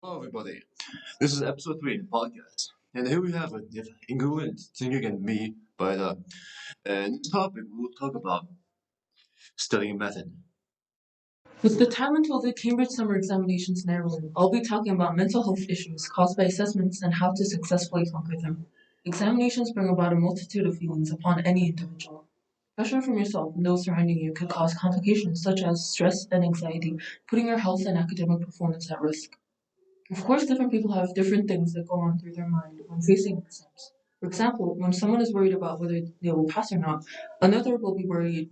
Hello, everybody. This is episode 3 of the podcast. And here we have a incongruent thinking and me, but and this topic we'll talk about studying method. With the time until the Cambridge summer examinations narrowing, I'll be talking about mental health issues caused by assessments and how to successfully conquer them. Examinations bring about a multitude of feelings upon any individual. Pressure from yourself and those surrounding you could cause complications such as stress and anxiety, putting your health and academic performance at risk. Of course, different people have different things that go on through their mind when facing exams. For example, when someone is worried about whether they will pass or not, another will be worried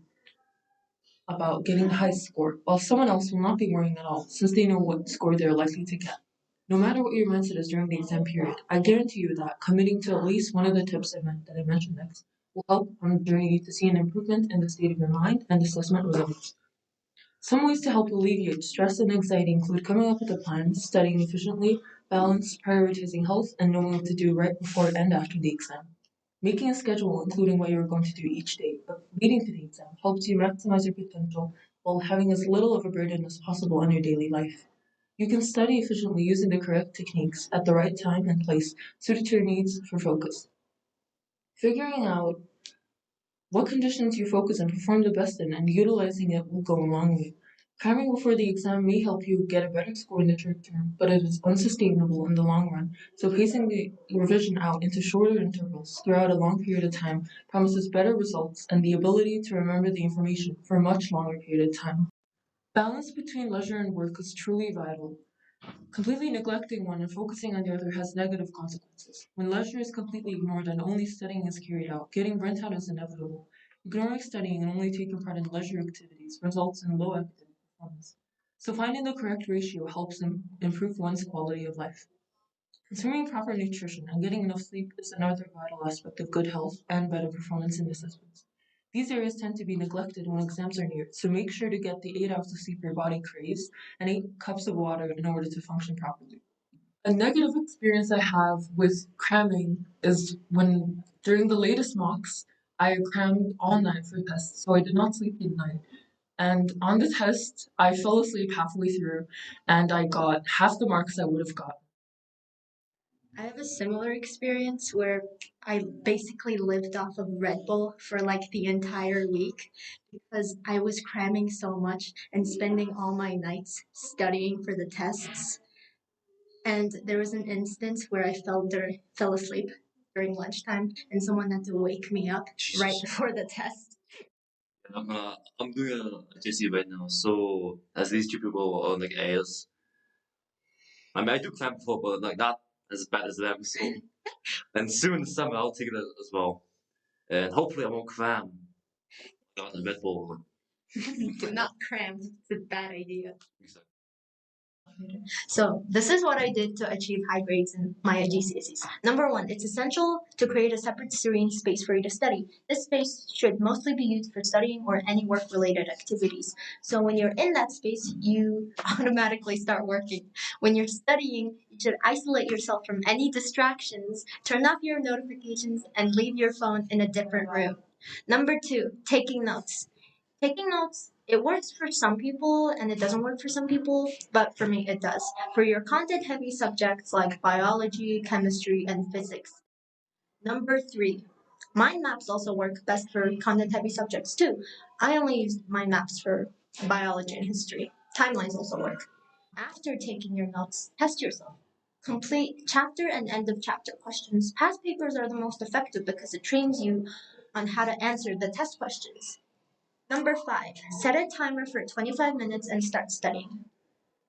about getting the highest score, while someone else will not be worrying at all, since they know what score they're likely to get. No matter what your mindset is during the exam period, I guarantee you that committing to at least one of the tips that I mentioned next will help on the journey to see an improvement in the state of your mind and assessment results. Some ways to help alleviate stress and anxiety include coming up with a plan, studying efficiently, balance, prioritizing health, and knowing what to do right before and after the exam. Making a schedule, including what you're going to do each day leading to the exam, helps you maximize your potential while having as little of a burden as possible on your daily life. You can study efficiently using the correct techniques at the right time and place suited to your needs for focus. Figuring out what conditions you focus and perform the best in and utilizing it will go a long way. Cramming before the exam may help you get a better score in the short term, but it is unsustainable in the long run. So pacing the revision out into shorter intervals throughout a long period of time promises better results and the ability to remember the information for a much longer period of time. Balance between leisure and work is truly vital. Completely neglecting one and focusing on the other has negative consequences. When leisure is completely ignored and only studying is carried out, getting burnt out is inevitable. Ignoring studying and only taking part in leisure activities results in low academic performance. So finding the correct ratio helps improve one's quality of life. Consuming proper nutrition and getting enough sleep is another vital aspect of good health and better performance in assessments. These areas tend to be neglected when exams are near, so make sure to get the 8 hours of sleep your body craves and 8 cups of water in order to function properly. A negative experience I have with cramming is when during the latest mocks, I crammed all night for tests, so I did not sleep the night. And on the test, I fell asleep halfway through, and I got half the marks I would have got. I have a similar experience where I basically lived off of Red Bull for like the entire week because I was cramming so much and spending all my nights studying for the tests. And there was an instance where fell asleep during lunchtime and someone had to wake me up right before the test. I'm doing a JC right now, so as these two people are like A's. I mean, I do clam before, but like not as bad as them. So, and soon in the summer I'll take it as well, and hopefully I won't cram on the Red Bull. Do not cram. It's a bad idea. So this is what I did to achieve high grades in my GCSEs. Number one, it's essential to create a separate serene space for you to study. This space should mostly be used for studying or any work-related activities. So when you're in that space, you automatically start working. When you're studying, you should isolate yourself from any distractions, turn off your notifications, and leave your phone in a different room. Number two, taking notes. Taking notes, it works for some people and it doesn't work for some people, but for me it does. For your content heavy subjects like biology, chemistry, and physics. Number three, mind maps also work best for content heavy subjects too. I only use mind maps for biology and history. Timelines also work. After taking your notes, test yourself. Complete chapter and end of chapter questions. Past papers are the most effective because it trains you on how to answer the test questions. Number five, set a timer for 25 minutes and start studying.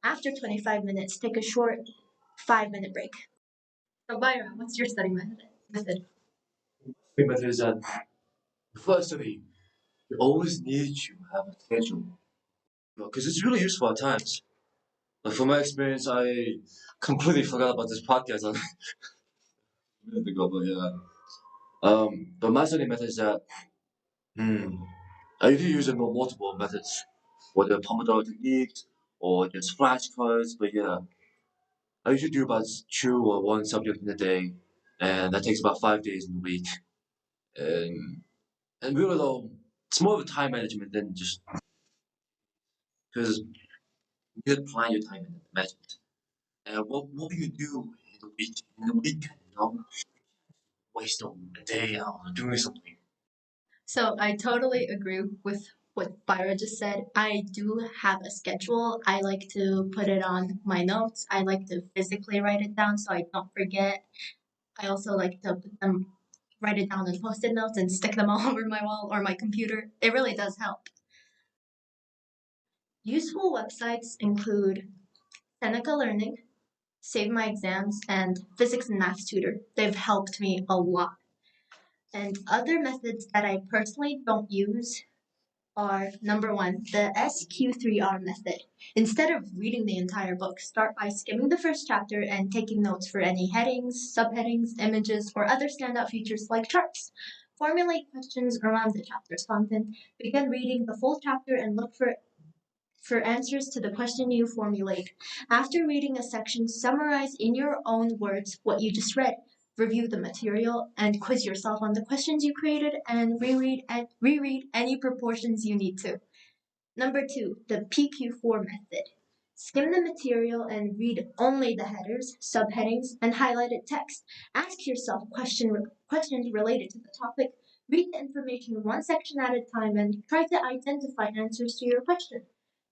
After 25 minutes, take a short 5 minute break. So, Byron, what's your study method? The method is that before I study, you always need to have a schedule because it's really useful at times. Like from my experience, I completely forgot about this podcast a minute ago, but yeah. But my study method is that I usually use multiple methods, whether Pomodoro techniques or just flashcards. But yeah, I usually do about two or one subject in a day, and that takes about 5 days in a week. And and really though, it's more of a time management than just because you can plan your time in management. And what do you do in the weekend, waste a day out doing something. So I totally agree with what Byra just said. I do have a schedule. I like to put it on my notes. I like to physically write it down so I don't forget. I also like to write it down in post-it notes and stick them all over my wall or my computer. It really does help. Useful websites include Seneca Learning, Save My Exams, and Physics and Math Tutor. They've helped me a lot. And other methods that I personally don't use are number one, the SQ3R method. Instead of reading the entire book, start by skimming the first chapter and taking notes for any headings, subheadings, images, or other standout features like charts. Formulate questions around the chapter's content. Begin reading the full chapter and look for answers to the question you formulate. After reading a section, summarize in your own words what you just read. Review the material and quiz yourself on the questions you created and reread any proportions you need to. Number two, the PQ4 method. Skim the material and read only the headers, subheadings, and highlighted text. Ask yourself questions related to the topic. Read the information one section at a time and try to identify answers to your question.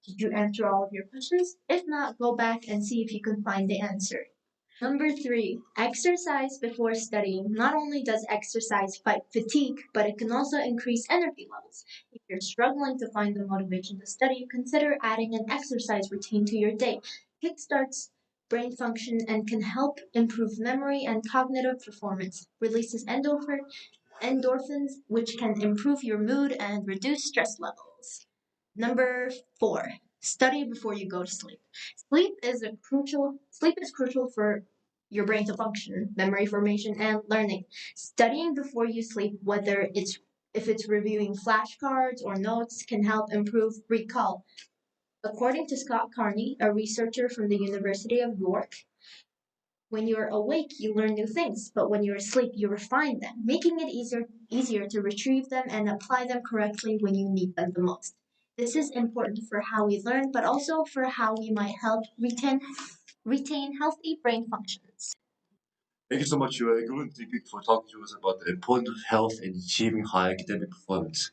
Did you answer all of your questions? If not, go back and see if you can find the answer. Number three, exercise before studying. Not only does exercise fight fatigue, but it can also increase energy levels. If you're struggling to find the motivation to study, consider adding an exercise routine to your day. Kickstarts brain function and can help improve memory and cognitive performance. Releases endorphins, which can improve your mood and reduce stress levels. Number four, study before you go to sleep. Sleep is crucial for your brain to function, memory formation, and learning. Studying before you sleep, whether it's if it's reviewing flashcards or notes, can help improve recall. According to Scott Carney, a researcher from the University of York, when you're awake, you learn new things, but when you're asleep, you refine them, making it easier to retrieve them and apply them correctly when you need them the most. This is important for how we learn, but also for how we might help retain healthy brain functions. Thank you so much, Guru, for talking to us about the importance of health in achieving high academic performance.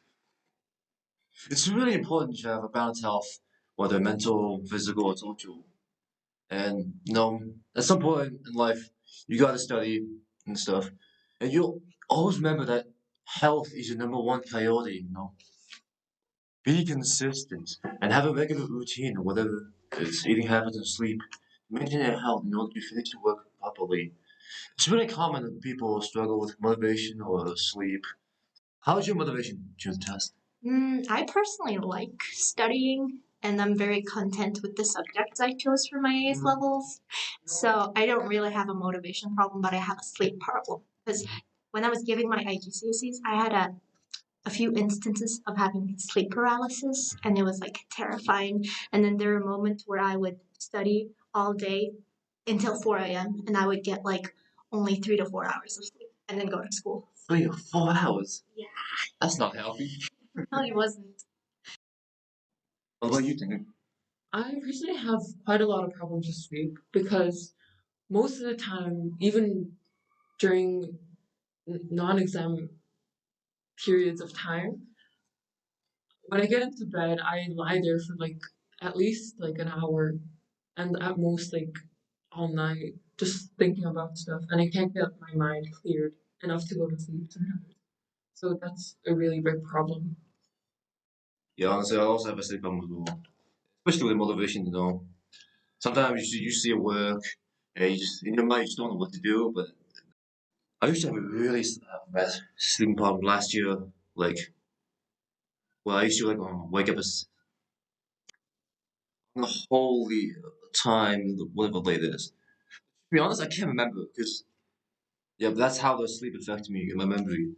It's really important to have a balanced health, whether mental, physical, or social. And at some point in life, you gotta study and stuff, and you'll always remember that health is your number one priority. Be consistent and have a regular routine, whether it's eating habits and sleep. Maintain your health in order to finish your work properly. It's really common that people struggle with motivation or sleep. How's your motivation during the test? I personally like studying, and I'm very content with the subjects I chose for my AS levels. So I don't really have a motivation problem, but I have a sleep problem. Because when I was giving my IGCSEs, I had a few instances of having sleep paralysis, and it was like terrifying. And then there were moments where I would study all day until 4 a.m., and I would get like only 3 to 4 hours of sleep and then go to school. 3 or 4 hours? Yeah. That's not healthy. No, it wasn't. What about you, Tinker? I personally have quite a lot of problems with sleep because most of the time, even during non-exam periods of time, when I get into bed, I lie there for like at least like an hour and at most like all night just thinking about stuff and I can't get my mind cleared enough to go to sleep sometimes. So that's a really big problem. Yeah, honestly, I also have a sleep problem as well. Especially with motivation. Sometimes you see at work, and you just in your mind you just don't know what to do. But I used to have a really bad sleeping problem last year. Like, well, I used to wake up a holy time, whatever late it is. To be honest, I can't remember because yeah, but that's how the sleep affected me in my memory.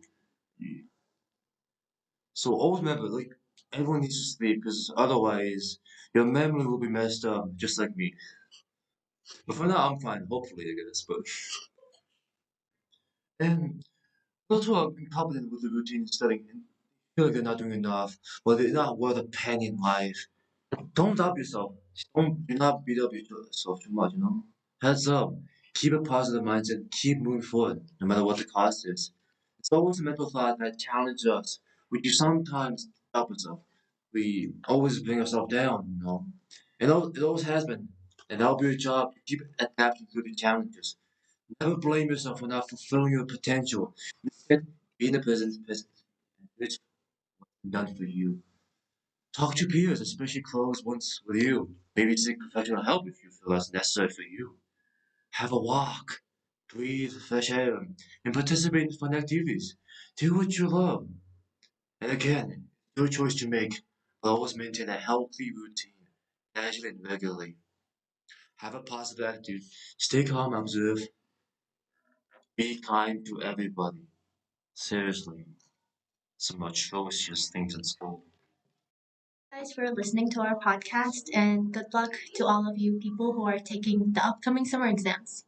So always remember, like everyone needs to sleep because otherwise your memory will be messed up, just like me. But for now, I'm fine. Hopefully, I guess. But and those who are incompetent with the routine studying and feel like they're not doing enough, or they're not worth a penny in life, don't doubt yourself. Do not beat up yourself too much. Heads up, keep a positive mindset, keep moving forward, no matter what the cost is. It's always a mental thought that challenges us, which you sometimes stop us of. We always bring ourselves down, you know. It always has been. And that'll be your job to keep adapting through the challenges. Never blame yourself for not fulfilling your potential. Instead, be in the present, and it's done for you. Talk to peers, especially close ones with you. Maybe seek professional help if you feel that's necessary for you. Have a walk, breathe fresh air, and participate in fun activities. Do what you love. And again, your choice to make, but always maintain a healthy routine, casually and regularly. Have a positive attitude. Stay calm, observe, be kind to everybody. Seriously, some atrocious things at school. Guys, for listening to our podcast, and good luck to all of you people who are taking the upcoming summer exams.